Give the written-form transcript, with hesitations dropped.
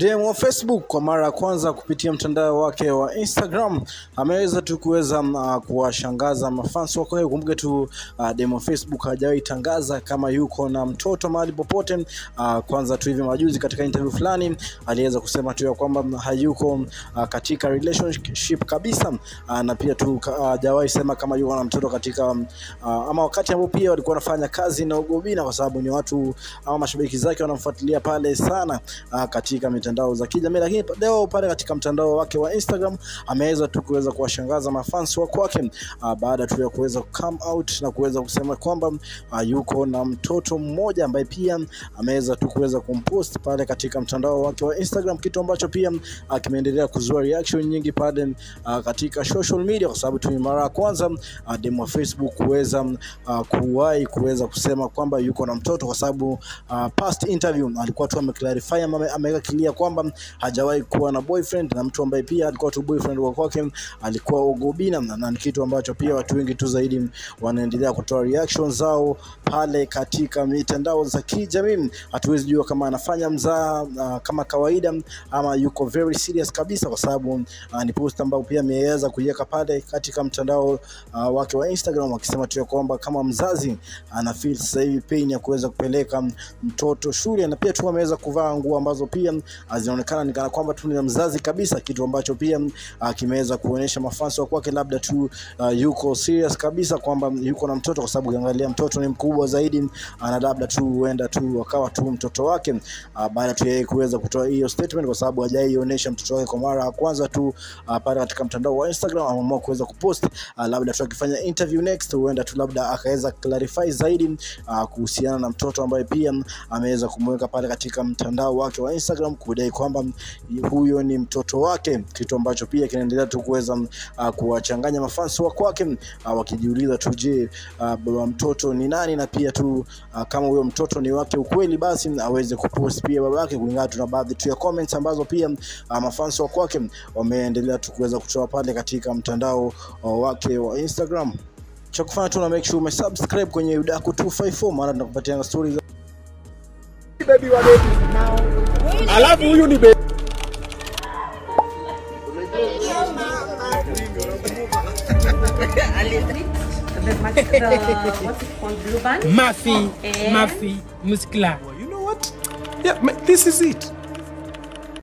Demu wa Facebook kwa mara ya kwanza kupitia mtandao wake wa Instagram ameweza tu kuweza kuwashangaza mafans wake. Kumbuke tu demu wa Facebook hajawahi tangaza kama yuko na mtoto mahali popote. Kwanza tu hivi majuzi katika interview fulani aliweza kusema tu ya kwamba hayuko katika relationship kabisa, na pia tu hajawahi sema kama yuko na mtoto katika ama wakati ambapo pia walikuwa wanafanya kazi na Ugobina, kwa sababu ni watu ama mashabiki zake wanamfuatilia pale sana katika mitandao za kijamii. Lakini leo pale katika mtandao wake wa Instagram ameweza tu kuweza kuwashangaza mafans wake baada tu ya kuweza come out na kuweza kusema kwamba yuko na mtoto mmoja ambaye pia ameweza tu kuweza kumpost pale katika mtandao wake wa Instagram, kitu ambacho pia kimeendelea kuzua reaction nyingi pale katika social media, kwa sababu tu ni mara ya kwanza demu wa Facebook kuweza kusema kwamba yuko na mtoto, kwa sababu past interview alikuwa tu ameclarify ameweka clear kwamba hajawahi kuwa na boyfriend, na mtu ambaye pia alikuwa tu boyfriend wake alikuwa Ugobina, na ni kitu ambacho pia watu wengi tu zaidi wanaendelea kutoa reactions zao pale katika mitandao za kijamii. Hatuwezi jua kama anafanya mzaa kama kawaida ama yuko very serious kabisa, kwa sababu ni post ambayo pia ameweza kuiweka pale katika mtandao wake wa Instagram akisema tu kwamba kama mzazi ana feel sasa hivi pain ya kuweza kupeleka mtoto shule, na pia tu ameweza kuvaa nguo ambazo pia zinaonekana ni kana kwamba tu ni mzazi kabisa, kitu ambacho pia kimeweza kuonyesha mafans wake labda tu yuko serious kabisa kwamba yuko na mtoto, kwa sababu ukiangalia mtoto ni mkubwa zaidi, na labda tu huenda tu akawa tu mtoto wake baada tu yeye kuweza kutoa hiyo statement, kwa sababu hajaionyesha mtoto wake kwa mara ya kwanza tu pale katika mtandao wa Instagram. Ameamua kuweza kupost labda tu akifanya interview next, huenda tu labda akaweza clarify zaidi kuhusiana na mtoto ambaye pia ameweza kumweka pale katika mtandao wake wa Instagram kudai kwamba huyo ni mtoto wake, kitu ambacho pia kinaendelea tu kuweza kuwachanganya mafans wake wakijiuliza tu, je, baba mtoto ni nani, na pia tu kama huyo mtoto ni wake ukweli, basi aweze kupost pia babake, kulingana na baadhi tu ya comments ambazo pia mafans wake wameendelea tu kuweza kutoa pale katika mtandao wake wa Instagram. Cha kufanya tu na make sure umesubscribe kwenye Udaku 254, maana tunakupatia stories baby wa baby now. Alafu huyu ni baby Mafi muscular. You know what? Yeah, this is it.